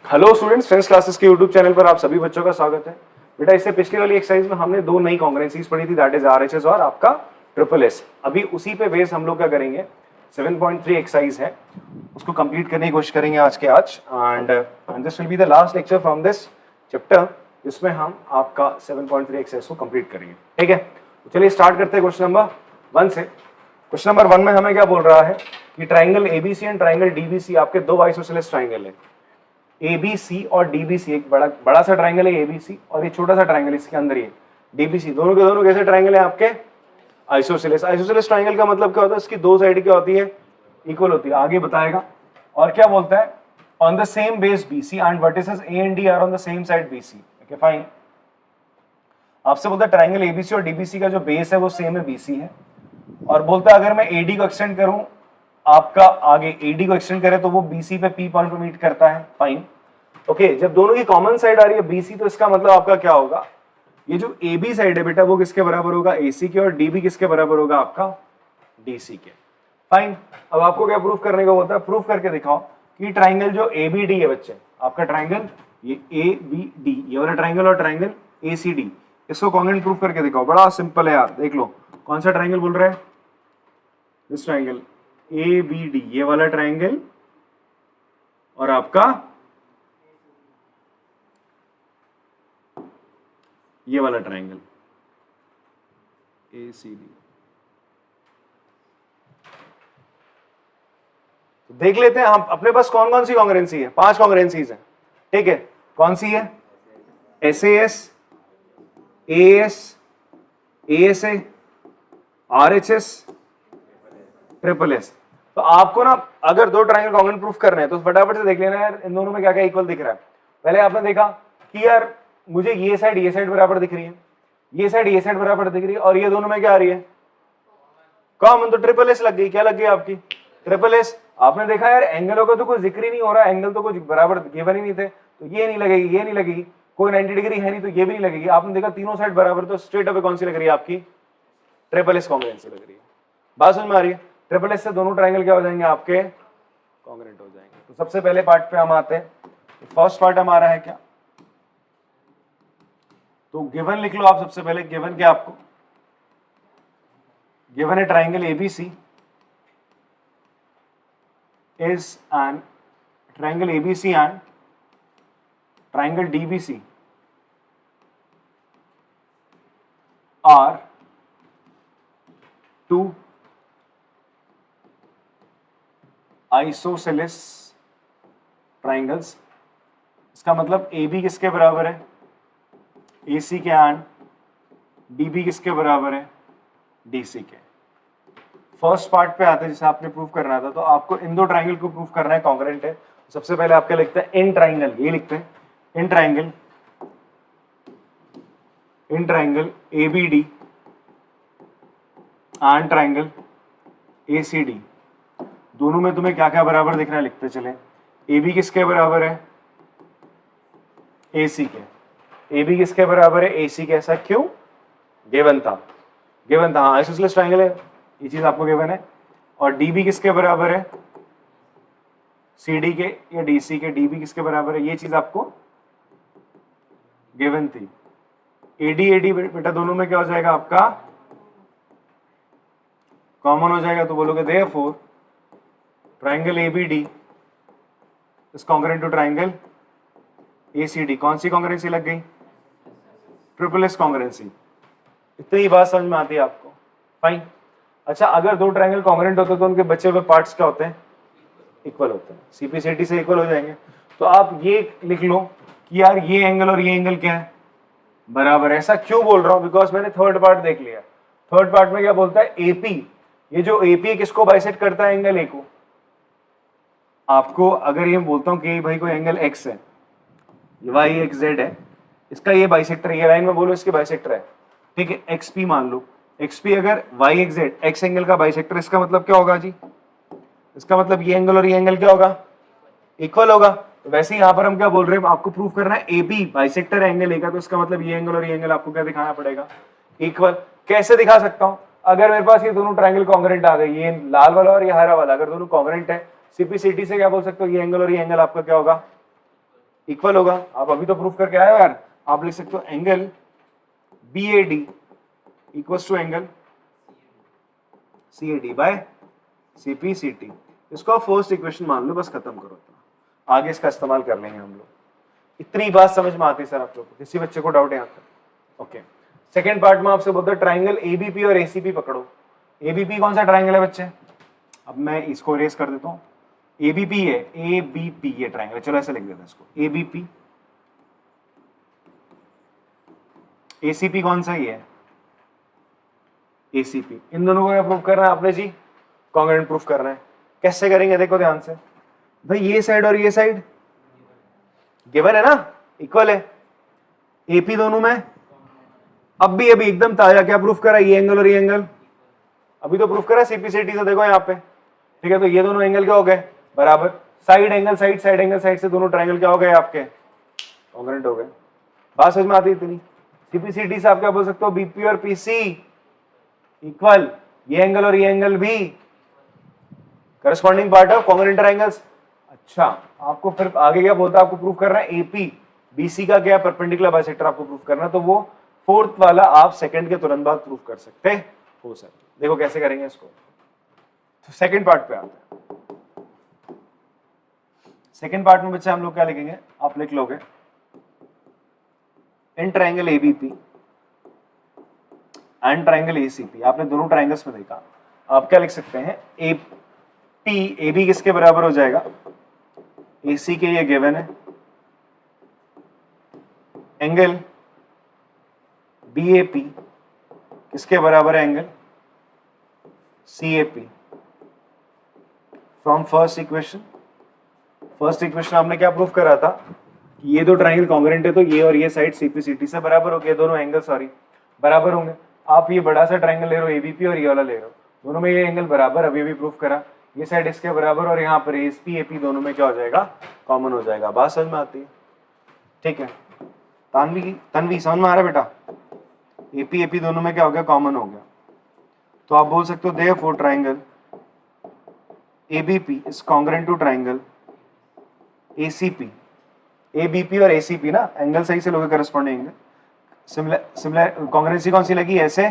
Hello students, friends classes के YouTube channel पर आप सभी बच्चों का स्वागत है। बेटा, इससे पिछली वाली एक्सरसाइज में हमने दो नई कॉन्ग्रुएंसीज पढ़ी थी, दैट इज आरएचएस और आपका ट्रिपल एस। अभी उसी पे बेस हम लोग क्या करेंगे, 7.3 एक्सरसाइज है, उसको कंप्लीट करने की कोशिश करेंगे आज के आज। And this will be the last lecture from this chapter, जिसमें हम आपका 7.3 एक्सरसाइज को कंप्लीट करेंगे। ठीक है, तो चलिए स्टार्ट करते हैं क्वेश्चन नंबर 1 से। क्वेश्चन नंबर 1 में हमें क्या बोल रहा है कि triangle ABC and triangle DBC आपके दो आइसोसेलेस ट्राइंगल है। एबीसी और डीबीसी, एक बड़ा सा ट्राइंगल है एबीसी और ये छोटा सा ट्राइंगल इसके अंदर ही है डीबीसी। दोनों के दोनों कैसे ट्राइंगल है आपके? आइसोसेलेस। आइसोसेलेस ट्राइंगल का मतलब क्या होता है? इसकी दो साइड क्या होती है? इक्वल होती है। आगे बताएगा। और क्या बोलता है? On the same base BC and vertices A and D R on the same side BC. Okay fine. आपसे बोलता है ट्राइंगल एबीसी और डीबीसी का जो बेस है वो सेम है, बीसी है। और बोलता है अगर मैं एडी को एक्सटेंड करूं, आपका आगे एडी को एक्सटेंड करे तो वो बीसी पे पी पॉइंट को मीट करता है। फाइन। ओके, जब दोनों की कॉमन साइड आ रही है बीसी, तो इसका मतलब आपका क्या होगा? ये जो ए बी साइड है बेटा, वो किसके बराबर होगा? एसी के। और डीबी किसके बराबर होगा? आपका डीसी के। फाइन। अब आपको क्या प्रूफ करने का होता है? प्रूफ करके दिखाओ कि ट्राइंगल जो ए बी डी है बच्चे, आपका ट्राइंगल ये ए बी डी, ये वाला ट्राइंगल और ट्राइंगल ए सी डी, इसको कॉन्ग्रुएंट प्रूफ करके दिखाओ। बड़ा सिंपल है यार, देख लो। कौन सा ट्राइंगल बोल रहा है? This triangle A B D, ये वाला ट्राइंगल और आपका ये वाला ट्राइंगल ए सी डी। तो देख लेते हैं हम अपने पास कौन कौन सी कॉन्ग्रुएंसी है। 5 कॉन्ग्रुएंसीज है। ठीक है, कौन सी है? S S, A S, A S A, R H S, triple S. तो आपको ना अगर दो ट्राइंगल कॉन्ग्रुएंट प्रूफ करने हैं तो फटाफट से देख लेना यार, इन दोनों में क्या क्या इक्वल दिख रहा है। पहले आपने देखा कि यार मुझे ये साइड बराबर दिख रही है, ये साइड बराबर दिख रही है, और ये दोनों में क्या आ रही है? कॉमन। तो ट्रिपल एस लग गई। क्या लग गई आपकी? Triple S. आपने देखा यार एंगलों का तो कोई जिक्र ही नहीं हो रहा, एंगल तो कुछ बराबर गिवन ही नहीं थे, तो ये नहीं लगेगी, ये नहीं लगेगी। कोई 90 डिग्री है नहीं तो ये भी नहीं लगेगी। आपने देखा तीनों साइड बराबर, तो स्ट्रेट अवे कौन सी लग रही है आपकी? ट्रिपल एस कॉन्ग्रुएंसी लग रही है। बात समझ में आ रही है? ट्रिपल एस से दोनों ट्राइंगल क्या हो जाएंगे आपके? कॉन्ग्रुएंट हो जाएंगे। तो सबसे पहले पार्ट पे हम आते हैं। फर्स्ट पार्ट हमारा है क्या? तो गिवन लिख लो आप सबसे पहले। गिवन क्या आपको? गिवन है triangle ABC is an triangle ABC and triangle DBC are two isosceles triangles। इसका मतलब AB किसके बराबर है? AC के, एंड DB किसके बराबर है? DC के। फर्स्ट पार्ट पे आते हैं जिसे आपने प्रूफ करना था। तो आपको इन दो ट्राइंगल को प्रूफ करना है कॉन्ग्रुएंट है। सबसे पहले आप क्या लिखते हैं? इन ट्राइंगल, ये लिखते हैं in triangle ABD and triangle ACD, दोनों में तुम्हें क्या क्या बराबर दिख रहा है लिखते चले। AB किसके बराबर है? AC के। AB किसके बराबर है? AC के। ऐसा क्यों? गिवन था हाँ, आइसोसेलेस ट्राइंगल है, ये चीज आपको गिवन है। और डीबी किसके बराबर है? सीडी के या डीसी के। डीबी किसके बराबर है? ये चीज आपको गिवन थी। एडी एडी बेटा दोनों में क्या हो जाएगा आपका? कॉमन हो जाएगा। तो बोलोगे therefore triangle ABD is congruent to triangle ACD. कौन सी कॉन्ग्रुएंसी लग गई? Triple S congruency. इतनी ही बात समझ में आती है आपको? फाइन। अच्छा, अगर दो ट्राइंगल कॉन्ग्रुएंट होते तो उनके बचे हुए पार्ट्स क्या होते हैं? इक्वल होते हैं। सीपीसीटी से इक्वल हो जाएंगे। तो आप ये लिख लो कि यार ये एंगल और ये एंगल क्या है? बराबर है। ऐसा क्यों बोल रहा हूं? बिकॉज मैंने थर्ड पार्ट देख लिया। थर्ड पार्ट में क्या बोलता है? एपी, ये जो एपी किसको बाइसेक्ट करता है? एंगल ए को। आपको अगर ये बोलता हूं कि भाई कोई एंगल एक्स है, वाई एक्स जेड है, इसका ये बाइसेक्टर, ये लाइन में बोलो इसके बाइसेक्टर है। ठीक है, एक्सपी मान लो। एक्सपी अगर Y X Z X angle का बाइसेक्टर, इसका मतलब क्या होगा जी? इसका मतलब ये एंगल और ये एंगल क्या होगा? इक्वल होगा। तो वैसे ही यहां पर हम क्या बोल रहे हैं? आपको प्रूफ करना है एबी बाइसेक्टर एंगल ए का, तो इसका मतलब ये एंगल और ये एंगल आपको क्या दिखाना पड़ेगा? इक्वल। कैसे दिखा सकता हूं? अगर मेरे पास ये दोनों ट्राइंगल कॉन्ग्रुएंट आ गए, ये लाल वाला और ये हरा वाला, अगर दोनों कॉन्ग्रुएंट है, सीपीसीटी से क्या बोल सकते हो? ये एंगल और ये एंगल आपका क्या होगा? इक्वल होगा। आप अभी तो प्रूफ करके आए हो यार। आप लिख सकते हो angle BAD equals to angle CAD by CPCT। इसको आप फर्स्ट इक्वेशन मान लो, बस खत्म करो। आगे इसका इस्तेमाल कर लेंगे हम लोग। इतनी बात समझ में आती है सर आप लोग को? किसी बच्चे को डाउट है यहाँ तक? ओके, सेकेंड पार्ट में आपसे बोलता है ट्राइंगल ABP और ACP पकड़ो। ABP कौन सा ट्राइंगल है बच्चे? अब मैं इसको इरेज कर देता हूँ। ABP है, ABP ये ट्राइंगल, चलो ऐसे लिख देते हैं इसको, ABP। ACP कौन सा ही है? ACP। इन दोनों को क्या प्रूफ करना है आपने जी? कॉन्ग्रुएंट प्रूफ करना है। कैसे करेंगे देखो ध्यान से भाई, ये साइड और ये साइड गिवन है ना, इक्वल है। AP दोनों में अब भी अभी एकदम ताजा क्या प्रूफ करा? ये एंगल और ये एंगल अभी तो प्रूफ करा CPCT से, देखो यहाँ पे, ठीक है। तो ये दोनों एंगल क्या हो गए? बराबर। Side angle side, side angle side से दोनों ट्राइंगल क्या हो गए आपके? कॉन्ग्रुएंट हो गए। बात समझ में आती है इतनी? CPCT से आप क्या बोल सकते हो? BP और PC इक्वल, ये एंगल और ये एंगल भी corresponding part of congruent triangles. अच्छा, आपको फिर आगे क्या बोलता है? आपको प्रूफ करना है AP BC का क्या परपेंडिकुलर बाइसेक्टर आपको प्रूफ करना है। तो वो फोर्थ वाला आप सेकंड के तुरंत बाद प्रूफ कर सकते हो सर। देखो कैसे करेंगे इसको। तो सेकंड पार्ट पे आते हैं। सेकंड पार्ट में बच्चे हम लोग क्या लिखेंगे? आप लिख लोगे in triangle ABP and triangle ACP। आपने दोनों ट्राइंगल्स में देखा, आप क्या लिख सकते हैं? AB किसके बराबर हो जाएगा? AC के ये गिवन है। एंगल BAP किसके बराबर है? Angle CAP। From first equation, first equation आपने क्या प्रूफ करा था? ये दो ट्राइंगल कॉन्ग्रुएंट है, तो ये और ये साइड CPCT से बराबर हो गए, दोनों एंगल सॉरी बराबर होंगे। आप ये बड़ा सा ट्राइंगल ले रहे हो ABP और ये वाला ले रहे हो, दोनों में ये एंगल बराबर, अभी भी प्रूफ करा। ये साइड इसके बराबर और यहाँ पर ASP AP दोनों में क्या हो जाएगा? कॉमन हो जाएगा। बात समझ में आती है? ठीक है। तन्वी समझ में आ रहा है बेटा? AP AP दोनों में क्या हो गया? कॉमन हो गया। तो आप बोल सकते हो therefore triangle ABP is congruent to triangle ACP। ABP और ACP ना एंगल सही से लोगे करस्पॉन्डिंग एंगल। सिमिलर कॉन्ग्रुएंसी कौन सी लगी? ऐसे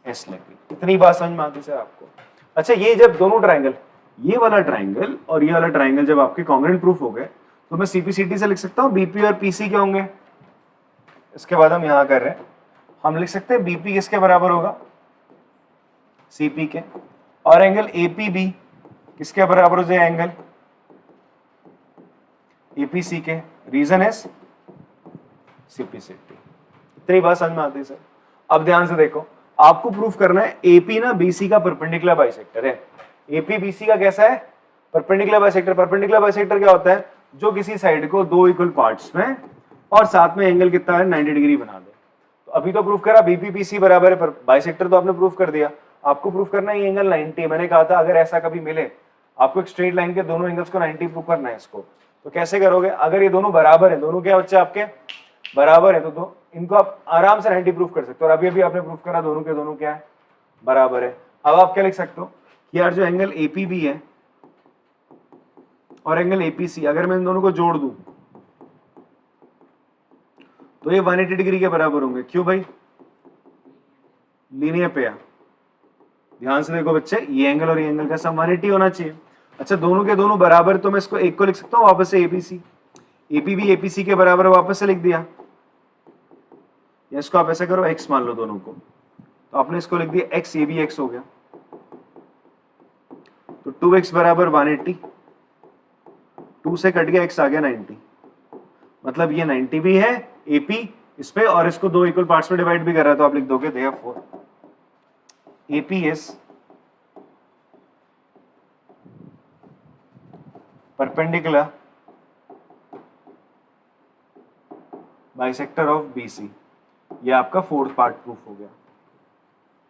S लगी। इतनी बात समझ में आती सर आपको? अच्छा, ये जब दोनों ट्राइंगल, ये वाला ट्राइंगल और ये वाला ट्राइंगल जब आपके कॉन्ग्रुएंट प्रूफ हो गए, तो मैं CPCT से लिख सकता हूँ BP और PC क्या होंगे? इसके बाद हम यहां कर रहे हैं, हम लिख सकते हैं BP किसके बराबर होगा? CP के। और एंगल APB किसके बराबर हो जाए? एंगल APC के। रीजन है CPCT। इतनी बात समझ में आती है सर? अब ध्यान से देखो, आपको प्रूफ करना है AP ना BC का परपेंडिकुलर बाइसेक्टर है। AP BC का कैसा है? Perpendicular bisector. परपेंडिकुलर बाइसेक्टर क्या होता है? जो किसी साइड को दो इक्वल पार्ट्स में और साथ में एंगल कितना है? 90 डिग्री बना दे। तो अभी तो प्रूफ करा BP BC बराबर है, पर बाइसेक्टर तो आपने प्रूफ कर दिया। आपको प्रूफ करना है ये एंगल 90 है। मैंने कहा था अगर ऐसा कभी मिले, आपको एक स्ट्रेट लाइन के दोनों एंगल्स को 90 प्रूफ करना है इसको। तो कैसे करोगे? अगर ये दोनों बराबर है, दोनों क्या बच्चे आपके बराबर है, तो इनको आप आराम से 90 प्रूफ कर सकते हो। और अभी अभी आपने प्रूफ करा दोनों के दोनों क्या है? बराबर है। अब आप क्या लिख सकते हो कि यार जो एंगल APB है और एंगल APC, अगर मैं इन दोनों को जोड़ दूं तो ये 180 डिग्री के बराबर होंगे। क्यों भाई? Linear pair. ध्यान से देखो बच्चे, ये एंगल और ये एंगल का सम 180 होना चाहिए। अच्छा, दोनों के दोनों बराबर, तो मैं इसको एक को लिख सकता हूँ वापस से APC। APB APC के बराबर वापस से लिख दिया। या इसको आप ऐसा करो x मान लो दोनों को, तो आपने इसको लिख दिया x, ये भी x हो गया। तो 2x बराबर 180, 2 से कट गया x आ गया 90। मतलब ये 90 भी है AP इस पे, और इसको दो इक्वल पार्ट्स में डिवाइड भी कर रहा है। तो आप लिख दोगे therefore AP is perpendicular bisector of BC। ये आपका फोर्थ पार्ट प्रूफ हो गया।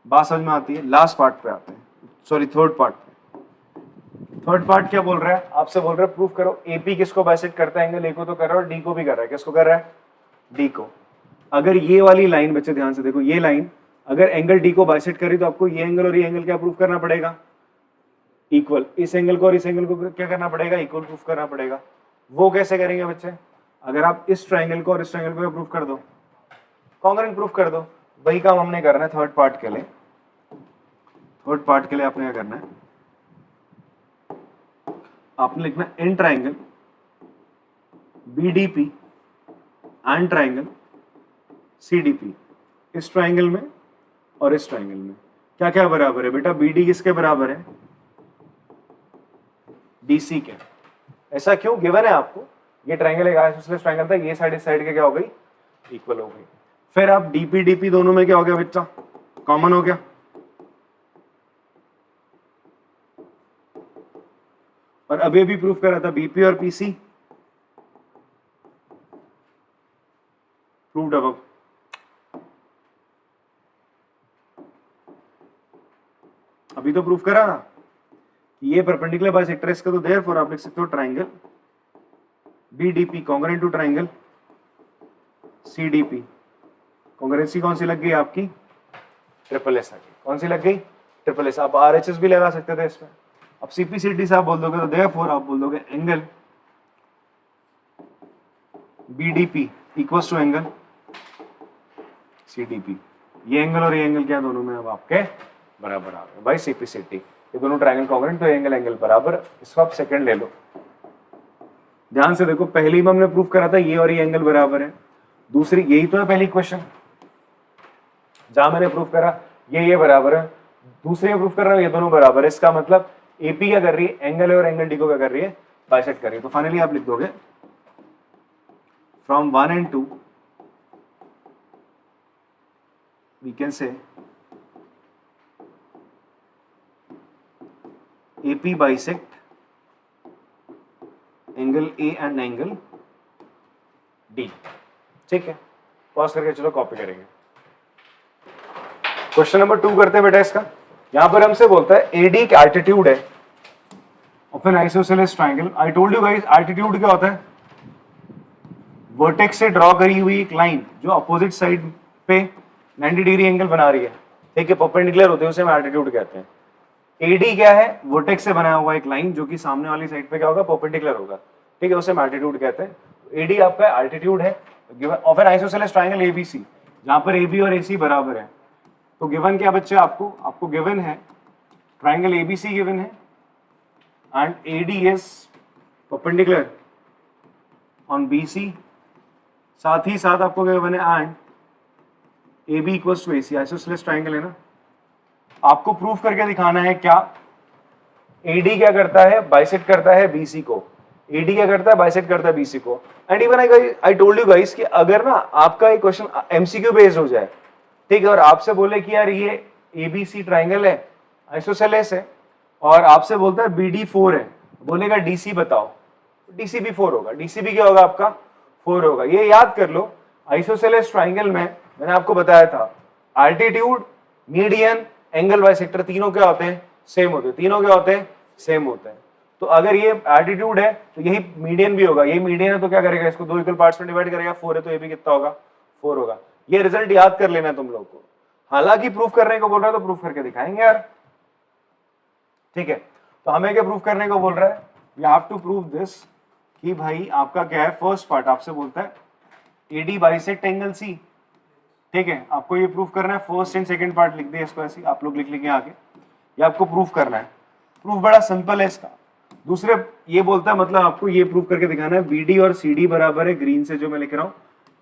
बात समझ में आती है? लास्ट पार्ट पे आते हैं, सॉरी थर्ड पार्ट पे। थर्ड पार्ट क्या बोल रहा है? आपसे बोल रहा है प्रूफ करो AP किसको बाइसेक्ट करता है? एंगल A को तो कर रहा है और D को भी कर रहा है। किसको कर रहा है? D को। अगर ये वाली लाइन, बच्चे ध्यान से देखो, ये लाइन अगर एंगल D को बाइसेक्ट करी, तो आपको ये एंगल और ये एंगल क्या प्रूफ करना पड़ेगा? इक्वल। इस एंगल को और इस एंगल को क्या करना पड़ेगा? इक्वल प्रूफ करना पड़ेगा। वो कैसे करेंगे बच्चे? अगर आप इस ट्राइंगल को और इस ट्राइंगल को प्रूव कर दो, कॉन्ग्रुएंट प्रूफ कर दो, वही काम हमने करना है थर्ड पार्ट के लिए। थर्ड पार्ट के लिए आपने क्या करना है, आपने लिखना है in triangle BDP and triangle CDP, इस ट्राइंगल में और इस ट्राइंगल में क्या क्या बराबर है बेटा? बीडी किसके बराबर है? डीसी के। ऐसा क्यों? गिवन है आपको, ये ट्राइंगल एक आइसोसेलेस ट्राइंगल था, ये साइड इस साइड के क्या हो गई? इक्वल हो गई। फिर आप डीपी डीपी दोनों में क्या हो गया बच्चा? कॉमन हो गया। और अभी अभी प्रूफ करा था बीपी और पीसी प्रूव्ड अबव। अभी तो प्रूफ करा ना कि ये परपेंडिकुलर बाइसेक्टर इसका, तो देयरफॉर आप लिख सकते हो triangle BDP congruent to triangle CDP. Congruency कौन सी लग गई आपकी? ट्रिपल एस आ गई। कौन सी लग गई? Triple S. आप आरएचएस भी लगा सकते थे इसमें। अब सीपीसीडी से आप बोल दोगे तो देयरफॉर आप बोल दोगे angle BDP equals to angle CDP. ये एंगल और ये एंगल क्या दोनों में अब आपके बराबर आ गए भाई सीपीसीडी। ये दोनों ट्राइंगल कॉन्ग्रुएंट, तो एंगल एंगल बराबर। इसको आप सेकंड ले लो। ध्यान से देखो, पहली में हमने प्रूफ करा था ये और ये एंगल बराबर है। दूसरी, यही तो है पहली क्वेश्चन जहां मैंने प्रूफ करा ये बराबर है। दूसरे में प्रूफ कर रहा हूं ये दोनों बराबर है। इसका मतलब एपी क्या कर रही है? एंगल है, और एंगल डी को क्या कर रही है? बाइसेक्ट कर रही है। तो फाइनली आप लिख दोगे from 1 and 2 we can say AP bisect angle A and angle D। ठीक है, पॉज करके चलो कॉपी करेंगे। क्वेश्चन नंबर 2 करते हैं बेटा इसका। यहां पर हमसे बोलता है AD का एल्टीट्यूड है of N isosceles triangle. I told you guys altitude क्या होता है? वर्टेक्स से ड्रॉ करी हुई एक लाइन जो अपोजिट साइड पे 90 डिग्री एंगल बना रही है, ठीक है, परपेंडिकुलर होते हैं, उसे हम एल्टीट्यूड कहते हैं। एडी क्या है? वर्टेक्स से बनाया हुआ एक लाइन जो कि सामने वाली साइड पे क्या होगा? परपेंडिकुलर होगा, ठीक है, उसे हम एल्टीट्यूड कहते हैं। एडी आपका एल्टीट्यूड है of N isosceles triangle ABC, जहां पर एबी और एसी बराबर है। तो गिवन क्या बच्चे आपको गिवन है ट्राइंगल एबीसी गिवन है and AD is perpendicular on BC. साथ ही साथ आपको क्या गिवन है? And AB equals to AC, isosceles triangle है ना। आपको प्रूफ करके दिखाना है क्या AD क्या करता है? बाइसेक्ट करता है BC को। AD क्या करता है? बाइसेक्ट करता है BC को। And even I told you guys कि अगर ना आपका एक क्वेश्चन MCQ बेस्ड हो जाए, ठीक है, और आपसे बोले कि यार ये ABC ट्राइंगल है, आइसोसेलेस है, और आपसे बोलता है BD 4 है, बोलेगा DC बताओ, DC भी 4 होगा। DC भी क्या होगा आपका? 4 होगा। ये याद कर लो, आइसोसेलेस ट्राइंगल में मैंने आपको बताया था एल्टीट्यूड, मीडियन, एंगल बाइसेक्टर तीनों क्या होते हैं? सेम होते हैं। तीनों क्या होते हैं? सेम होते हैं। तो अगर ये एल्टीट्यूड है तो यही मीडियन भी होगा। ये मीडियन है तो क्या करेगा? इसको 2 इक्वल पार्ट्स में डिवाइड करेगा। 4 है तो ये भी कितना होगा? 4 होगा। ये रिजल्ट याद कर लेना तुम लोग को। हालांकि प्रूफ करने को बोल रहा है तो प्रूफ करके दिखाएंगे यार, ठीक है। तो हमें क्या प्रूफ करने को बोल रहा है? You have to prove this कि भाई आपका क्या है? फर्स्ट पार्ट आपसे बोलता है एडी बाइसेक्ट एंगल सी, ठीक है, आपको ये प्रूफ करना है। फर्स्ट एंड सेकंड पार्ट लिख दिया इसको ऐसे, आप लोग लिख लेंगे आगे। ये आपको प्रूफ करना है। प्रूफ बड़ा सिंपल है इसका। दूसरे ये बोलता है, मतलब आपको ये प्रूफ करके दिखाना है बीडी और सीडी बराबर है, ग्रीन से जो मैं लिख रहा हूँ।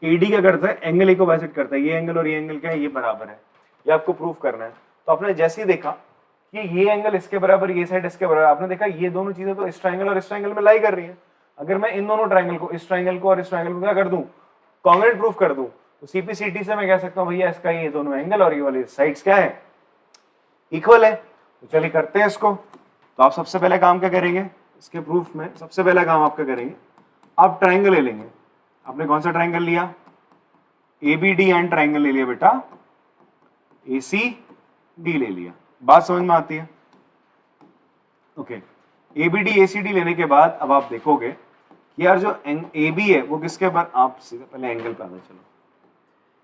एडी क्या करता है? एंगल ए को बाइसेक्ट करता है। ये एंगल और ये एंगल क्या है? ये बराबर है। ये आपको प्रूफ करना है। तो आपने जैसे ही देखा कि ये एंगल इसके बराबर, ये साइड इसके बराबर, आपने देखा ये दोनों चीजें तो इस ट्राइंगल और इस ट्राइंगल में लाई कर रही है। अगर मैं इन दोनों ट्राइंगल को, इस ट्राइंगल को और इस ट्राइंगल को क्या कर दूं? कॉन्ग्रुएंट प्रूफ कर दूं, तो सीपीसीटी से मैं कह सकता हूं भैया इसका ये दोनों एंगल और ये वाली साइड्स क्या है? इक्वल है। तो चलिए करते हैं इसको। तो आप सबसे पहले काम क्या करेंगे इसके प्रूफ में? सबसे पहला काम आप क्या करेंगे? आप ट्राइंगल ले लेंगे। आपने कौन सा ट्राइंगल लिया? एबीडी एंड ट्राइंगल ले लिया बेटा, ACD ले लिया। बात समझ में आती है? ओके, ABD ACD लेने के बाद अब आप देखोगे यार जो AB है वो किसके पर? आप सीधे पहले एंगल पे आना। चलो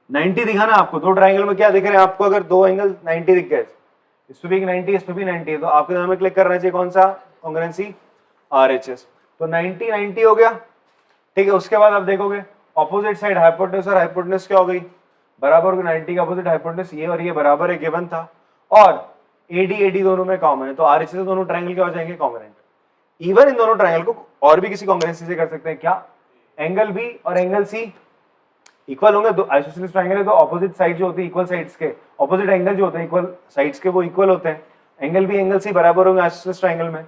90 दिखाना आपको। दो ट्राइंगल में क्या दिख रहे हैं आपको? अगर दो एंगल 90 दिख गए, इस पे भी एक 90, इस पे भी 90 है, तो आपके नाम में क्लिक करना चाहिए कौन सा? Congruency RHS। तो 90 90 हो गया, ठीक है। उसके बाद आप देखोगे ऑपोजिट साइड हाइपोटेनस और हाइपोटेनस क्या हो गई, बराबर होगी 90 का अपोजिट हाइपोटेनस, ये और ये बराबर है, गिवन था, और एडी एडी दोनों में कॉमन है, तो आरएचएस से दोनों ट्रायंगल क्या हो जाएंगे, कॉन्ग्रुएंट। इवन इन दोनों ट्रायंगल को और भी किसी कॉन्ग्रुएंसी से कर सकते हैं, क्या, एंगल बी और एंगल सी इक्वल होंगे, दो आइसोसेलेस ट्रायंगल है तो ऑपोजिट साइड जो होती है इक्वल साइड्स के, ऑपोजिट एंगल जो होते हैं इक्वल साइड्स के वो इक्वल होते हैं, एंगल बी एंगल सी बराबर होंगे आइसोसेलेस ट्रायंगल में,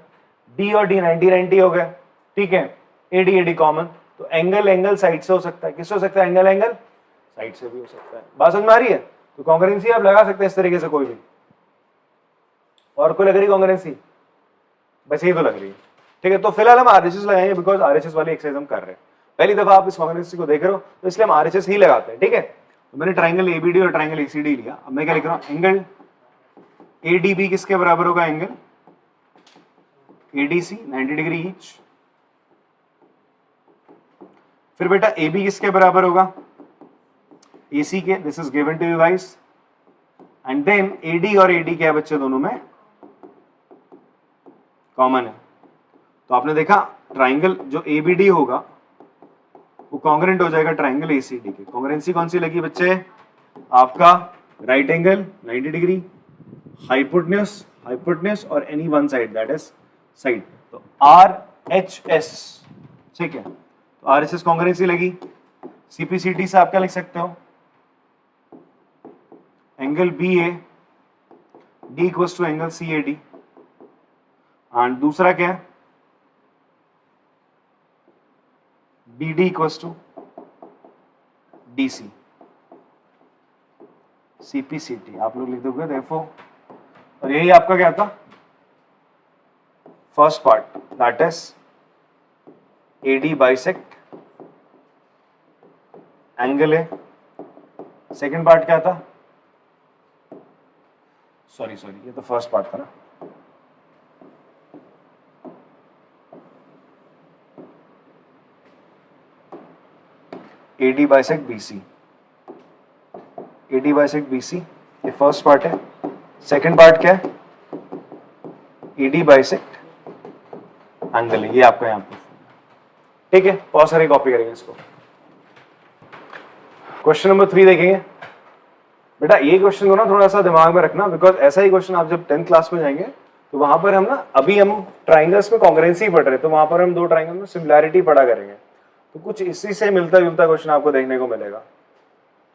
डी और डी 90 90 हो गए, ठीक है, एडी एडी कॉमन, तो एंगल एंगल साइड से हो सकता है, किससे हो सकता है, एंगल एंगल साइड से भी हो सकता है। बात समझ में आ रही है? तो कॉन्ग्रुएंसी आप लगा सकते हैं इस तरीके से कोई भी, और कोई लग रही कॉन्ग्रुएंसी, बस ये तो लग रही है, ठीक है। तो फिलहाल हम आरएचएस लगाएंगे बिकॉज आरएचएस वाली एक्सरसाइज हम कर रहे हैं, पहली दफा आप इस कॉन्ग्रुएंसी को देख रहे हो तो इसलिए हम आरएचएस ही लगाते हैं, ठीक है। तो मैंने ट्राइंगल एबीडी और ट्राइंगल एसीडी लिया, अब मैं क्या लिख रहा हूं, एंगल एडीबी किसके बराबर होगा, एंगल एडीसी 90 डिग्री ईच, फिर बेटा AB किसके बराबर होगा, AC के, this is given to you guys, and then AD और AD क्या है बच्चे, दोनों में कॉमन है। तो आपने देखा ट्राइंगल जो ABD होगा वो कॉन्ग्रुएंट हो जाएगा ट्राइंगल ACD के। कॉन्ग्रुएंसी कौन सी लगी बच्चे, आपका right angle 90 degree, hypotenuse hypotenuse और any one side that is side, तो RHS, ठीक है। तो RHS कॉन्ग्रुएंसी लगी, CPCT से आप क्या लिख सकते हो, angle BA D equals to angle CAD, and दूसरा क्या है, BD equals to DC, CPCT आप लोग लिख दोगे देखो, और यही आपका क्या था first part that is AD bisect angle है, सेकंड पार्ट क्या था, सॉरी ये तो फर्स्ट पार्ट था ना, AD bisect BC, AD bisect BC ये फर्स्ट पार्ट है, सेकंड पार्ट क्या है, AD बाइसेक्ट एंगल है, ये आपका यहाँ पे, ठीक है। बहुत सारे कॉपी करेंगे इसको। क्वेश्चन नंबर 3 देखेंगे बेटा, ये क्वेश्चन को ना थोड़ा सा दिमाग में रखना, बिकॉज ऐसा ही क्वेश्चन आप जब 10th क्लास में जाएंगे तो वहां पर हम ना, अभी हम ट्राइंगल्स में कॉन्ग्रुएंसी पढ़ रहे हैं, तो वहां पर हम दो ट्राइंगल में सिमिलैरिटी पढ़ा करेंगे, तो कुछ इसी से मिलता जुलता क्वेश्चन आपको देखने को मिलेगा।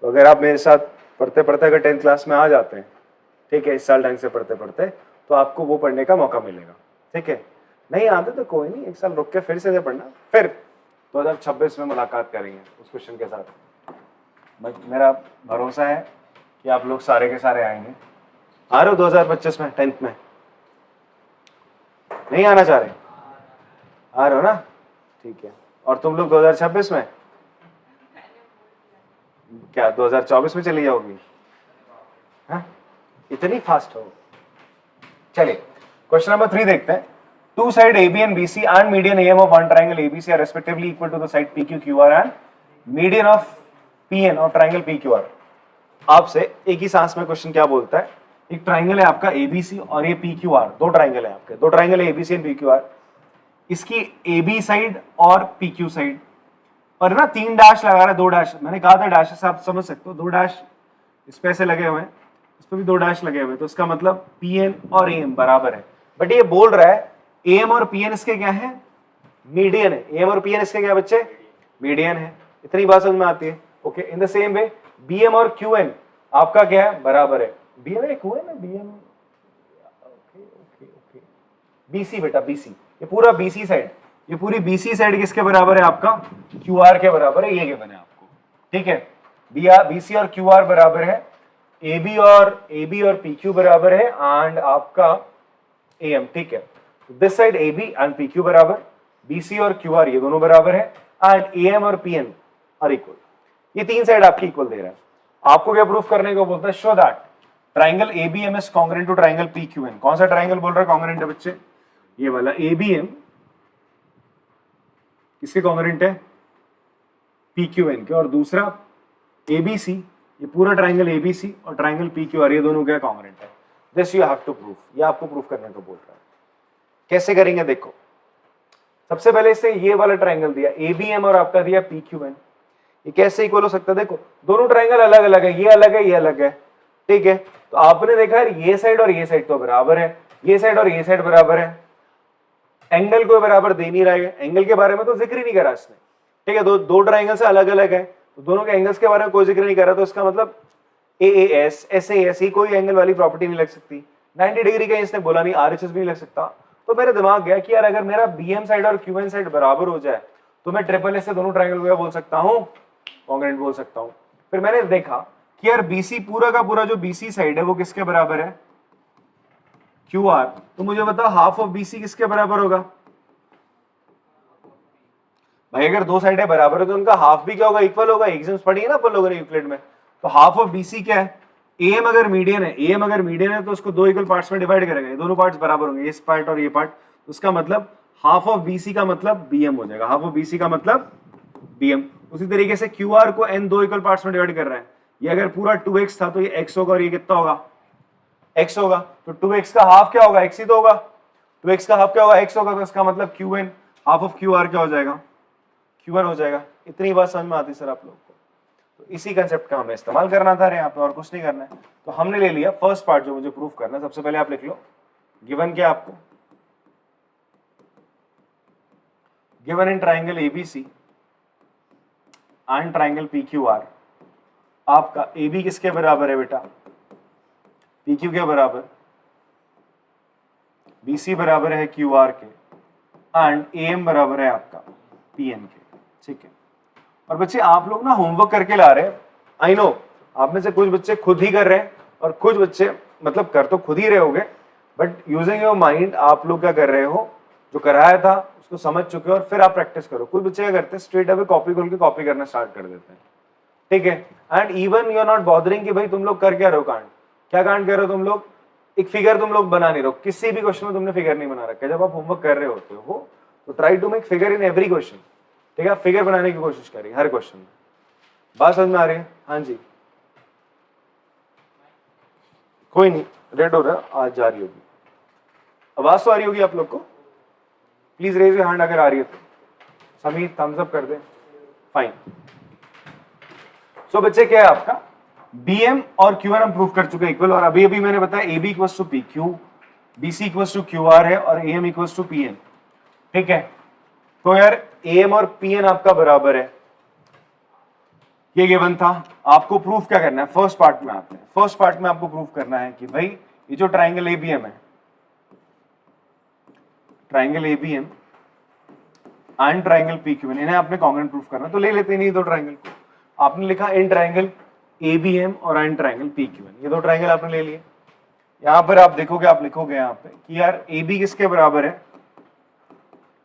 तो अगर आप मेरे साथ पढ़ते पढ़ते अगर 10th क्लास में आ जाते हैं, ठीक है, इस साल ढंग से पढ़ते पढ़ते, तो आपको वो पढ़ने का मौका मिलेगा, ठीक है। नहीं आते तो कोई नहीं, एक साल रुक के फिर से पढ़ना, फिर 2026 में मुलाकात करेंगे उस क्वेश्चन के साथ। बट मेरा भरोसा है कि आप लोग सारे के सारे आएंगे। आ रहे हो 2025 में 10th में, नहीं आना चाह रहे, आ रहे हो ना, ठीक है। और तुम लोग 2026 में क्या 2024 में चली जाओगी, हाँ इतनी फास्ट हो। चलिए क्वेश्चन नंबर 3 देखते हैं। Two side AB and BC and median AM of one triangle ABC are respectively equal to the side PQ QR and median of PN of triangle PQR। आपसे एक ही सांस में क्वेश्चन क्या बोलता है, एक ट्राइंगल है आपका ABC और ये PQR, दो ट्राइंगल है आपके, दो ट्राइंगल है ABC एंड PQR, इसकी AB साइड और PQ साइड, और ना 3 डैश लगा रहा है, 2 डैश, मैंने कहा था डैशेस आप समझ सकते हो, 2 डैश इस पे से लगे हुए हैं, इस पे भी 2 डैश लगे हुए हैं, तो इसका मतलब PN और AM बराबर है। बट ये बोल रहा है AM और PN इसके क्या है, मीडियन है, AM और PN इसके क्या बच्चे, मीडियन है। इतनी बात समझ में आती है, okay. In the same way BM और QN आपका क्या है, बराबर है, BM है QN है BM, okay okay okay, BC बेटा BC, ये पूरा BC साइड, ये पूरी BC साइड किसके बराबर है, आपका QR के बराबर है, ये गिवन है आपको, ठीक है। BC और QR बराबर है, AB और PQ बराबर है, एंड आपका AM, ठीक है। This side AB and PQ बराबर, BC और QR ये दोनों बराबर है, एंड AM और PN आर इक्वल, ये तीन साइड आपकी इक्वल दे रहा है। आपको क्या प्रूफ करने को बोलता है, show that triangle ABM is congruent to triangle PQN। कौन सा ट्राइंगल बोल रहा है कॉन्ग्रुएंट है बच्चे, ये वाला ABM किसके कॉन्ग्रुएंट है, PQN के, और दूसरा ABC, ये पूरा ट्राइंगल ABC और ट्राइंगल PQR ये दोनों क्या कॉन्ग्रुएंट है। This you have to proof, ये आपको प्रूफ करने को बोल रहा है। कैसे करेंगे देखो, सबसे पहले इससे ये वाला ट्राइंगल दिया एबीएम और आपका दिया पीक्यूएन, ये कैसे इक्वल हो सकता है? देखो दोनों ट्राइंगल अलग अलग है, ये अलग है ये अलग है, ठीक है। तो आपने देखा यार ये साइड और ये साइड तो बराबर है, ये साइड और ये साइड बराबर है, एंगल को बराबर दे नहीं रहा है, एंगल के बारे में तो जिक्र ही नहीं करा इसने, ठीक है। दो ट्राइंगल से अलग अलग है, तो दोनों के एंगल्स के बारे में कोई जिक्र नहीं कर रहा, तो इसका मतलब AAS SAS ही कोई एंगल वाली प्रॉपर्टी नहीं लग सकती, 90 डिग्री का इसने बोला नहीं, RHS भी नहीं लग सकता। तो मेरे दिमाग गया कि यार अगर मेरा BM साइड और QN साइड बराबर हो जाए तो मैं ट्रिपल एस से दोनों ट्राइंगल को बोल सकता हूँ, कॉन्ग्रुएंट बोल सकता हूँ। फिर मैंने देखा कि यार BC पूरा का पूरा जो BC साइड है वो किसके बराबर है? QR। तो मुझे बताओ हाफ ऑफ BC किसके बराबर होगा? भाई अगर दो साइडें बराबर है तो उनका हाफ भी क्या होगा? इक्वल होगा। एग्जाम्स पढ़ी है ना अपन लोगों ने यूक्लिड में। तो हाफ ऑफ BC क्या है? AM अगर मीडियन है तो उसको दो इक्वल पार्ट्स में डिवाइड करेगा, दोनों पार्ट्स बराबर होंगे, इस पार्ट और ये पार्ट, उसका मतलब हाफ ऑफ BC का मतलब BM हो जाएगा, हाफ ऑफ BC का मतलब BM। उसी तरीके से QR को n दो इक्वल पार्ट्स में डिवाइड कर रहा है, ये अगर पूरा 2x था तो ये x होगा और ये कितना होगा? x होगा। तो 2x का हाफ क्या होगा? x ही तो होगा। 2x का हाफ क्या होगा? x होगा। तो इसका मतलब QN हाफ ऑफ QR क्या हो जाएगा? Q1 हो जाएगा। इतनी बात समझ में आती सर आप लोग को? तो इसी कंसेप्ट का हमें इस्तेमाल करना था यहाँ पे, और कुछ नहीं करना है। तो हमने ले लिया फर्स्ट पार्ट जो मुझे प्रूफ करना है। सबसे पहले आप लिख लो गिवन क्या आपको, given in triangle ABC and triangle PQR, आपका AB किसके बराबर है बेटा? PQ के बराबर, BC बराबर है QR के, एंड AM बराबर है आपका PN के, ठीक है। और बच्चे आप लोग ना होमवर्क करके ला रहे हैं, आई नो आप में से कुछ बच्चे खुद ही कर रहे हैं और कुछ बच्चे मतलब कर तो खुद ही रहे होगे, बट यूजिंग योर माइंड आप लोग क्या कर रहे हो, जो कराया था उसको समझ चुके हो और फिर आप प्रैक्टिस करो। कुछ बच्चे क्या करते हैं, स्ट्रेट अवे कॉपी खोल के कॉपी करना स्टार्ट कर देते हैं, ठीक है। And even you are not bothering कि भाई तुम लोग कर क्या रहे हो कांड, क्या कांड कर रहे हो तुम लोग? एक फिगर तुम लोग बना नहीं रहे हो, किसी भी क्वेश्चन में तुमने फिगर नहीं बना रखा है। जब आप होमवर्क कर रहे होते हो तो try to make figure in every question, ठीक है। फिगर बनाने की कोशिश करिए हर क्वेश्चन में। बात समझ में आ रही है? हाँ जी, कोई नहीं, रेड हो रहा आज जा रही होगी, आवाज तो आ रही होगी आप लोग को? प्लीज रेज योर हैंड अगर आ रही है तो। समीर थम्स अप कर दे, फाइन। सो बच्चे क्या है आपका BM और QN हम प्रूफ कर चुके हैं इक्वल, और अभी अभी मैंने बताया AB equals to PQ, BC equals to QR है और AM इक्वल्स टू PN, ठीक है। तो यार AM और PN आपका बराबर है, ये गिवन था। आपको प्रूफ क्या करना है? फर्स्ट पार्ट में आते हैं। फर्स्ट पार्ट में आपको प्रूफ करना है कि भाई ये जो ट्राइंगल ABM है, triangle ABM and triangle PQN, इन्हें आपने कॉन्ग्रुएंट प्रूफ करना। तो ले लेते हैं नहीं दो ट्राइंगल को, आपने लिखा इन ट्राइंगल ABM और इन ट्राइंगल PQN, ये दो ट्राइंगल आपने ले लिए। यहां पर आप देखोगे, आप लिखोगे यहां पे कि यार AB किसके बराबर है?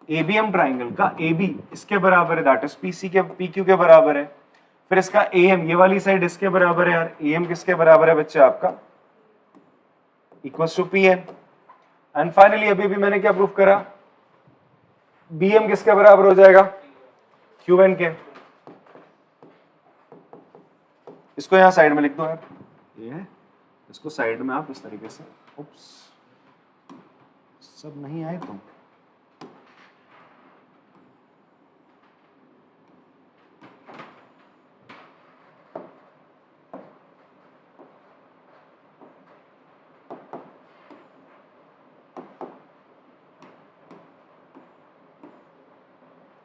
ABM ट्राइंगल का AB इसके बराबर है, दैट इज PC के PQ के बराबर है। फिर इसका AM ये वाली साइड इसके बराबर है यार, AM किसके बराबर है बच्चे आपका? Equals to PN। And finally अभी भी मैंने क्या प्रूफ करा? BM किसके बराबर हो जाएगा? QN के। इसको यहां साइड में लिख दो यार, ये है, इसको साइड में आप इस तरीके से, उप्स सब नहीं आए तुम।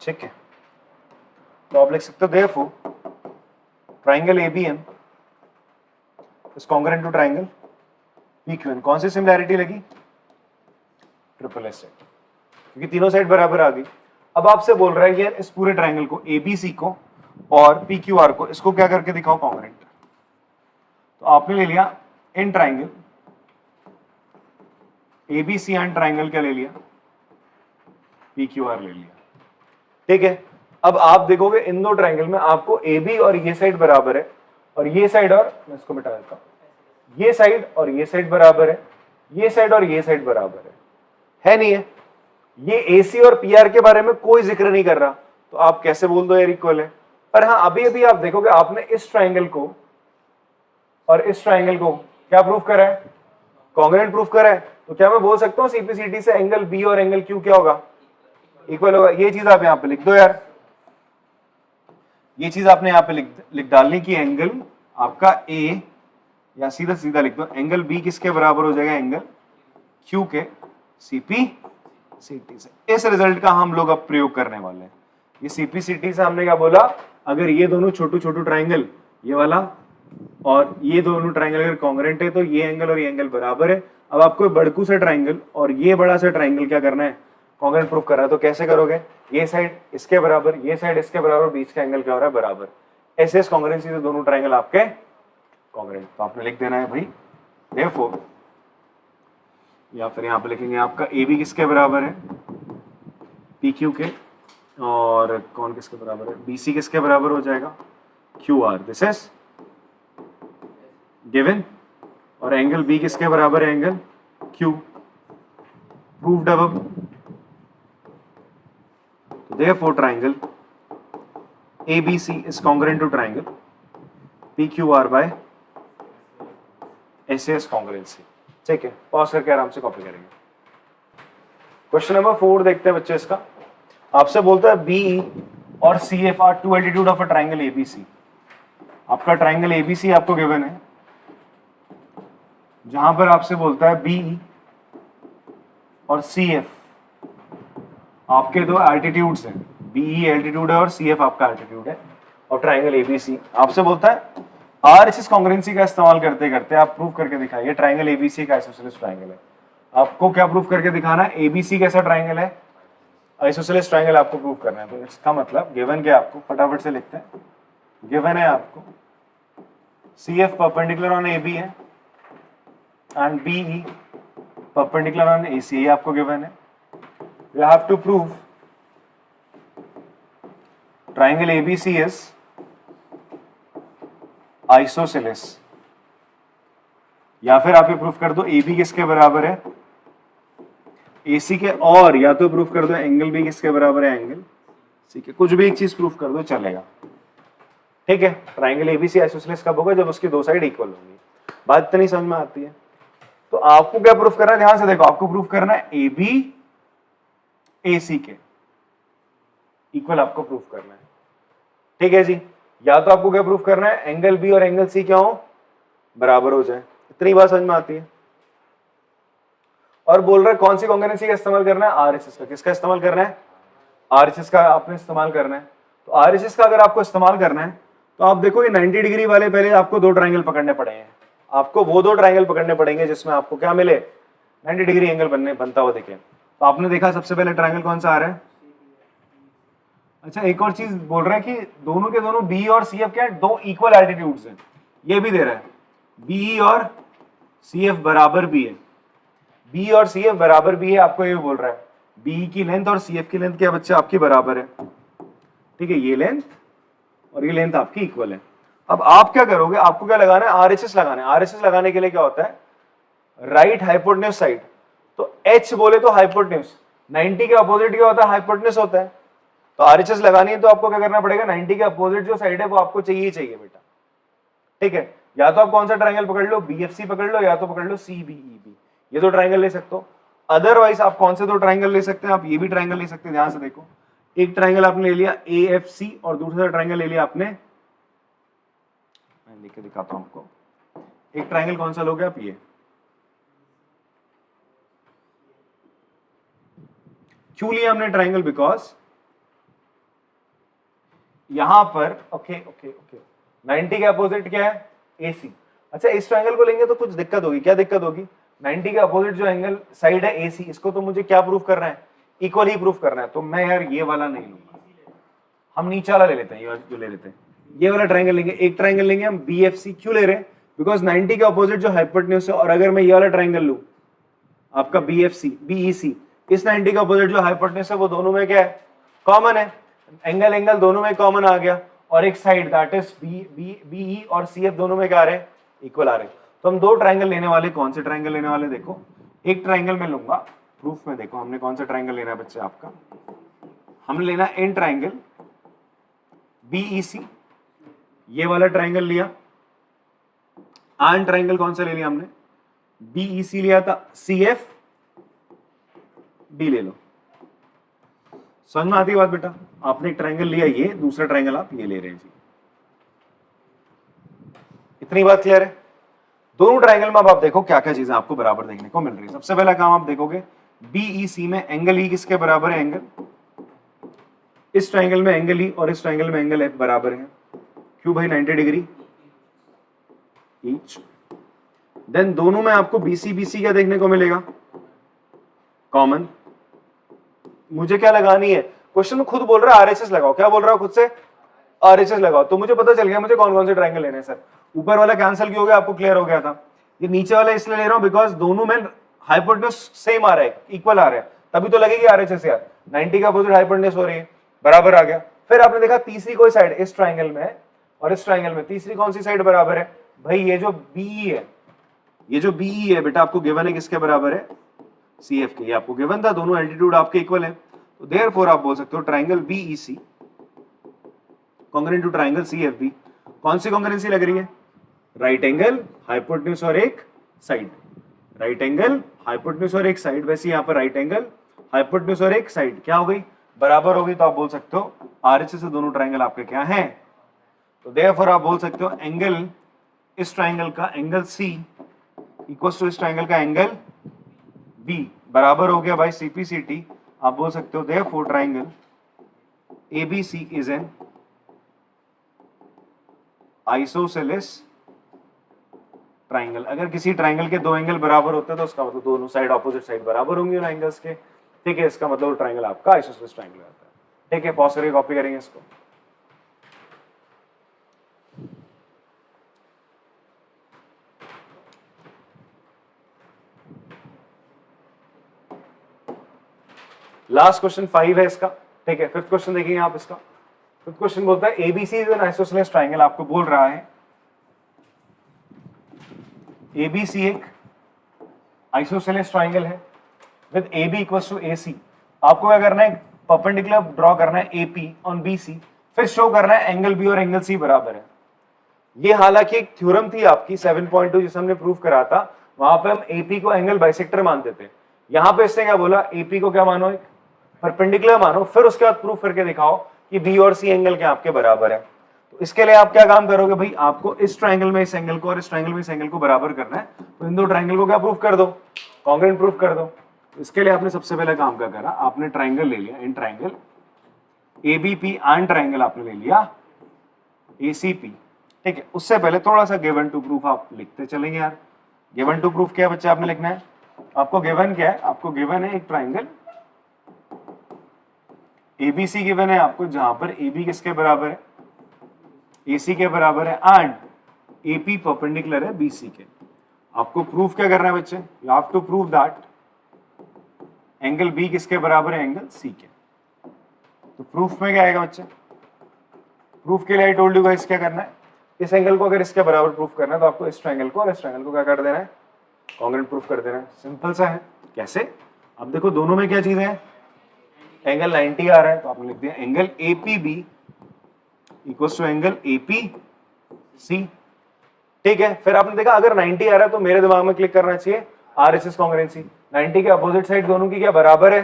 ठीक है, तो आप लिख सकते हो therefore triangle ABM is congruent to triangle PQN। कौन सी सिमिलैरिटी लगी? ट्रिपल एस साइड, क्योंकि तीनों साइड बराबर आ गई। अब आपसे बोल रहा है यार इस पूरे ट्राइंगल को ABC को और PQR को, इसको क्या करके दिखाओ कॉन्ग्रुएंट। तो आपने ले लिया in triangle ABC and triangle क्या ले लिया? PQR ले लिया, ठीक है। अब आप देखोगे इन दो ट्राइंगल में आपको AB और ये साइड बराबर है, और ये साइड, और मैं इसको मिटा देता हूं, ये साइड और ये साइड बराबर है, ये साइड और ये साइड बराबर है नहीं है? ये AC और PR के बारे में कोई जिक्र नहीं कर रहा, तो आप कैसे बोल दो यार इक्वल है? पर हाँ अभी अभी आप देखोगे आपने इस ट्राइंगल को और इस ट्राइंगल को क्या प्रूफ करा है? कॉन्ग्रुएंट प्रूफ करा है। तो क्या मैं बोल सकता हूँ CPCT से एंगल B और एंगल Q क्या होगा? इक्वल होगा, ये चीज आप यहाँ पे लिख दो यार, ये चीज आपने यहाँ पे लिख डालनी की एंगल आपका ए, या सीधा सीधा लिख दो एंगल बी किसके बराबर हो जाएगा, एंगल क्यू के सीपी सीटी से। इस रिजल्ट का हम लोग अब प्रयोग करने वाले हैं। ये सीपी सीटी से हमने क्या बोला, अगर ये दोनों छोटू छोटू ट्राइंगल, ये वाला और ये दोनों ट्राइंगल अगर कॉन्ग्रेंट है तो ये एंगल और ये एंगल बराबर है। अब आपको बड़कू सा ट्राइंगल और ये बड़ा सा ट्राइंगल क्या करना है, कॉन्ग्रेंट प्रूफ करना है। तो कैसे करोगे, ये साइड इसके बराबर, ये साइड इसके बराबर, बीच का एंगल क्या हो रहा है, बराबर। ऐसे इस कॉन्ग्रेंसी से दोनों ट्राइंगल आपके कॉन्ग्रेंट। तो आपने लिख देना है भाई देयरफॉर, या फिर यहाँ पे लिखेंगे आपका ए बी किसके बराबर है, पी क्यू के, और कौन किसके बराबर है, बी सी किसके बराबर हो जाएगा, Q R. This is given. और एंगल बी किसके बराबर है, एंगल क्यू। प्रूव्ड अब। Therefore triangle ABC is congruent to triangle PQR by SAS congruency। ठीक है, पॉज करके आराम से कॉपी करेंगे। क्वेश्चन नंबर 4 देखते हैं बच्चे इसका। आपसे बोलता है BE और CF are two altitude of a triangle ABC। आपका ट्राइंगल ABC आपको गिवन है, जहां पर आपसे बोलता है BE और CF आपके दो एल्टीट्यूड्स हैं, BE एल्टीट्यूड है और CF आपका एल्टीट्यूड है, और ट्राइंगल ABC आपसे बोलता है RHS कॉन्ग्रुएंसी का इस्तेमाल करते करते आप प्रूव करके दिखाइए ट्राइंगल ABC का आइसोसेलेस ट्राइंगल है। आपको क्या प्रूव करके दिखाना है, ABC कैसा ट्राइंगल है, आइसोसेलेस ट्राइंगल आपको प्रूव करना है। तो इसका मतलब गिवन क्या, आपको फटाफट से लिखते हैं। गिवन है आपको CF परपेंडिकुलर ऑन AB है and BE perpendicular on AC, ये आपको गिवन है। You have to prove triangle ABC is isosceles, या फिर आप ये प्रूफ कर दो AB किसके बराबर है, AC के, और या तो प्रूफ कर दो एंगल B किसके बराबर है, एंगल C के। कुछ भी एक चीज प्रूफ कर दो चलेगा। ठीक है, ट्राइंगल ABC आइसोसेलेस कब होगा, जब उसकी दो साइड इक्वल होंगी। बात इतनी समझ में आती है। तो आपको क्या प्रूफ करना है, ध्यान से देखो, आपको प्रूफ करना है AB AC के इक्वल आपको प्रूफ करना है। ठीक है जी, या तो आपको क्या प्रूफ करना है, एंगल B और एंगल C क्या हो, बराबर हो जाए। इतनी बात समझ में आती है। और बोल रहा है कौन सी कॉन्ग्रुएंसी का इस्तेमाल करना है, RHS का। किसका इस्तेमाल करना है, RHS का आपने इस्तेमाल करना है। तो RHS का अगर आपको इस्तेमाल करना है तो आप देखो ये 90 डिग्री वाले पहले आपको दो ट्राइंगल पकड़ने पड़ेंगे। आपको वो दो ट्राइंगल पकड़ने पड़ेंगे जिसमें आपको क्या मिले, 90 डिग्री एंगल बनता हुआ दिखे। तो आपने देखा सबसे पहले ट्राइंगल कौन सा आ रहा है। अच्छा, एक और चीज बोल रहा है कि दोनों के दोनों BE और CF क्या है, दो इक्वल एल्टीट्यूड्स हैं। ये भी दे रहा है BE और CF बराबर भी है, BE और CF बराबर भी है। आपको ये बोल रहा है BE की लेंथ और CF की लेंथ क्या बच्चे आपकी बराबर है। ठीक है, ये लेंथ और ये लेंथ आपकी इक्वल है। अब आप क्या करोगे, आपको क्या लगाना है, RHS लगाना है। RHS लगाने के लिए क्या होता है, राइट हाइपोटेन्यूज साइड। तो H बोले तो हाइपोटेन्यूज, 90 के अपोजिट क्या होता है, हाइपोटेन्यूज होता है। तो RHS लगानी है तो आपको क्या करना पड़ेगा, 90 के अपोजिट जो साइड है वो आपको चाहिए बेटा। ठीक है, या तो आप कौन सा ट्राइंगल पकड़ लो, BFC पकड़ लो, या तो पकड़ लो CBEB। ये दो ट्राइंगल ले सकते हो। अदरवाइज आप कौन से दो ट्राइंगल ले सकते हैं, आप ये भी ट्राइंगल ले सकते हैं। ध्यान से देखो, एक ट्राइंगल आपने ले लिया AFC और दूसरा ट्राइंगल ले लिया आपने, मैं लिख के दिखाता हूं आपको। एक ट्राइंगल कौन सा लोगे आप, ये। क्यों लिया हमने ट्राइंगल, बिकॉज यहां पर ओके 90 के अपोजिट क्या है, AC। अच्छा, इस ट्राइंगल को लेंगे तो कुछ दिक्कत होगी। क्या दिक्कत होगी, 90 के अपोजिट जो एंगल साइड है AC, इसको तो मुझे क्या प्रूफ करना है, इक्वल ही प्रूफ करना है। तो मैं यार ये वाला नहीं लूंगा, हम नीचे वाला ले लेते हैं। ये जो ले लेते हैं, ये वाला ट्राइंगल लेंगे। एक ट्राइंगल लेंगे हम BFC। क्यों ले रहे हैं, बिकॉज 90 के अपोजिट जो हाइपोटेन्यूज है, और अगर मैं ये वाला ट्राइंगल लूं आपका BEC, इस 90 के अपोजिट जो हाइपोटेन्यूज है वो दोनों में क्या है, कॉमन है। एंगल दोनों में कॉमन आ गया, और एक साइड दैट इज BE और CF दोनों में क्या आ रहे हैं, इक्वल आ रहे हैं। तो हम दो ट्राइंगल लेने वाले, कौन से ट्राइंगल लेने वाले, देखो एक ट्राइंगल में लूंगा प्रूफ में। देखो हमने कौन सा ट्राइंगल लेना है बच्चे आपका, हमने लेना इन ट्राइंगल BEC, ये वाला ट्राइंगल लिया। एंड ट्राइंगल कौन सा ले लिया हमने, BEC लिया था, CFB ले लो। समझ में आती है बात बेटा? आपने एक ट्रायंगल लिया, ये दूसरा ट्रायंगल आप ये ले रहे हैं जी। इतनी बात क्लियर है? दोनों ट्रायंगल में अब आप देखो क्या क्या चीजें आपको बराबर देखने को मिल रही है। सबसे पहला काम आप देखोगे बीईसी में एंगल ई किसके बराबर है? एंगल, इस ट्रायंगल में एंगल ई और इस ट्रायंगल में एंगल एफ बराबर है। क्यों भाई? 90 डिग्री ईच। देन दोनों में आपको बीसी बीसी क्या देखने को मिलेगा? कॉमन। मुझे क्या लगानी है? क्वेश्चन में खुद बोल रहा है आरएचएस लगाओ। क्या बोल रहा है खुद से? आरएचएस लगाओ। तो मुझे पता चल गया मुझे कौन कौन से ट्रायंगल लेने हैं सर। ऊपर वाला कैंसिल क्यों हो गया? आपको क्लियर हो गया था। ये नीचे वाला इसलिए ले रहा हूं बिकॉज दोनों में हाइपोटेन्यूज सेम आ रहा है, इक्वल आ रहा है, तभी तो लगेगी आरएचएस यार। 90 का अपोजिट हाइपोटेन्यूज हो रही है, बराबर आ गया। फिर आपने देखा तीसरी कोई साइड इस ट्रायंगल में और इस ट्रायंगल में तीसरी कौन सी साइड बराबर है? भाई ये जो बीई है, ये जो बीई है बेटा आपको गिवन है किसके बराबर है? सीएफ के। ये आपको गिवन था, दोनों एल्टीट्यूड आपके इक्वल है, तो देयरफॉर आप बोल सकते हो triangle BEC congruent to triangle CFB. कौन सी कॉन्ग्रुएंसी लग रही है? राइट एंगल, हाइपोटेन्यूज और एक साइड। राइट एंगल, हाइपोटेन्यूज और एक साइड। वैसे यहां पर राइट एंगल, हाइपोटेन्यूज और एक साइड क्या हो गई? बराबर हो गई। तो आप बोल सकते हो आरएचएस से दोनों ट्रायंगल आपके क्या हैं? तो देयरफॉर आप बोल सकते हो एंगल इस ट्रायंगल का एंगल सी इक्वल्स टू इस ट्रायंगल का एंगल बी बराबर हो गया भाई सीपीसीटी। आप बोल सकते हो therefore triangle ABC is an isosceles triangle. अगर किसी ट्रायंगल के दो एंगल बराबर होते हैं तो उसका मतलब दोनों साइड ऑपोजिट साइड बराबर होंगे उन एंगल्स के। ठीक है, इसका मतलब ट्रायंगल आपका आइसोसेलेस ट्रायंगल होता है। ठीक है, पॉज करके कॉपी करेंगे इसको। लास्ट क्वेश्चन 5 है इसका। ठीक है, फिफ्थ क्वेश्चन देखिए आप इसका। फिफ्थ क्वेश्चन बोलता है ABC is an isosceles triangle. आपको बोल रहा है एबीसी एक आइसोसेलेस ट्रायंगल है with AB equals to AC। आपको क्या करना है? परपेंडिकुलर ड्रॉ करना है AP ऑन BC, फिर शो करना है एंगल B और एंगल C बराबर है। ये हालांकि एक थ्योरम थी आपकी 7.2 जिसे हमने प्रूव करा था। वहां पे हम AP को एंगल बाइसेक्टर मानते थे। यहां पे इसने क्या बोला? AP को क्या मानो? एक परपेंडिकुलर मानो, फिर उसके बाद प्रूव करके दिखाओ कि B और C एंगल के आपके बराबर है। तो इसके लिए आप क्या काम करोगे भाई? आपको इस ट्रायंगल में इस एंगल को और इस ट्रायंगल में इस एंगल को बराबर करना है। तो इन दो ट्रायंगल को क्या प्रूव कर दो? कॉन्ग्रुएंट प्रूफ कर दो। इसके लिए आपने सबसे पहले काम क्या करा? आपने ट्रायंगल ले लिया, in triangle ABP and triangle आपने ले लिया एसीपी। ठीक है, उससे पहले थोड़ा सा गिवन टू प्रूफ आप लिखते चलेंगे यार। गिवन टू प्रूफ क्या बच्चे आपने लिखना है? आपको गिवन क्या है? आपको गिवन है एक ट्रायंगल एबीसी गिवन है आपको, जहां पर AB किसके बराबर है? AC के बराबर है, एंड AP परपेंडिकुलर है BC के। आपको प्रूफ क्या करना है बच्चे? You have to prove that angle B किसके बराबर है? एंगल C के। तो प्रूफ में क्या आएगा बच्चे? प्रूफ के लिए आई टोल्ड यू गाइस क्या करना है? इस एंगल को अगर इसके बराबर प्रूफ करना है तो आपको इस ट्रायंगल को और इस ट्रायंगल को क्या कर देना है? कॉन्ग्रुएंट प्रूफ कर देना है। सिंपल सा है। कैसे? अब देखो दोनों में क्या चीज है? एंगल 90 आ रहा है, तो आपने लिख दिया angle APB equals to angle APC। ठीक है, फिर आपने देखा अगर 90 आ रहा है तो मेरे दिमाग में क्लिक करना चाहिए आरएचएस कॉन्ग्रुएंसी। 90 के अपोजिट साइड दोनों की क्या बराबर है?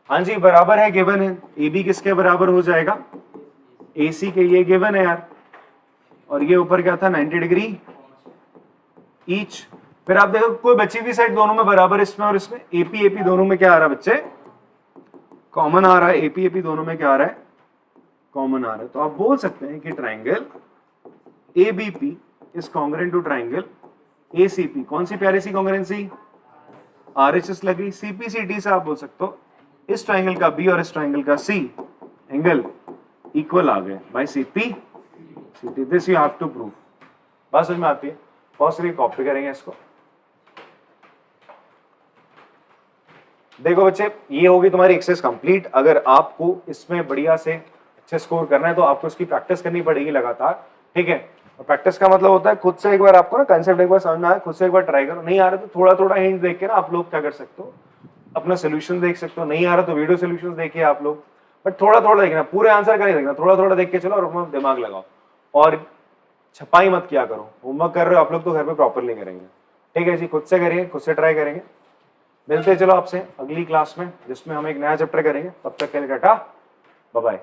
हाँ जी बराबर है, गिवन है। AB किसके बराबर हो जाएगा? AC के। ये गिवन है यार, और ये ऊपर क्या था? 90 डिग्री ईच। फिर आप देखो कोई बची हुई साइड दोनों में बराबर, इसमें और इसमें AP AP दोनों में क्या आ रहा है बच्चे? कॉमन आ रहा है। AP AP दोनों में क्या आ रहा है? कॉमन आ रहा है। तो आप बोल सकते हैं कि triangle ABP is congruent to triangle ACP। कौन सी प्यारी सी कॉन्ग्रुएंसी? RHS लगी। CPCT से आप बोल सकते हो इस ट्रायंगल का B और इस ट्रायंगल का C एंगल इक्वल आ गए बाय CPCT। This you have to prove. बात समझ में आती है? बहुत सारी कॉपी करेंगे इसको। देखो बच्चे, ये होगी तुम्हारी एक्सरसाइज कंप्लीट। अगर आपको इसमें बढ़िया से अच्छे स्कोर करना है तो आपको इसकी प्रैक्टिस करनी पड़ेगी लगातार। ठीक है, और प्रैक्टिस का मतलब होता है खुद से एक बार आपको ना कंसेप्ट एक बार समझ में आया, खुद से एक बार ट्राई करो। नहीं आ रहा तो थोड़ा थोड़ा हिंट देख के ना आप लोग क्या कर सकते हो? अपना सोल्यूशन देख सकते हो। नहीं आ रहा तो वीडियो सोल्यूशन देखिए आप लोग, बट थोड़ा थोड़ा देखना, पूरे आंसर का नहीं देखना, थोड़ा थोड़ा देख के चलो और अपना दिमाग लगाओ। और छपाई मत किया करो। होमवर्क कर रहे हो आप लोग तो घर पे प्रॉपरली करेंगे। ठीक है जी, खुद से करिए, खुद से ट्राई करेंगे। मिलते हैं चलो आपसे अगली क्लास में, जिसमें हम एक नया चैप्टर करेंगे। तब तक के लिए टाटा, बाय बाय।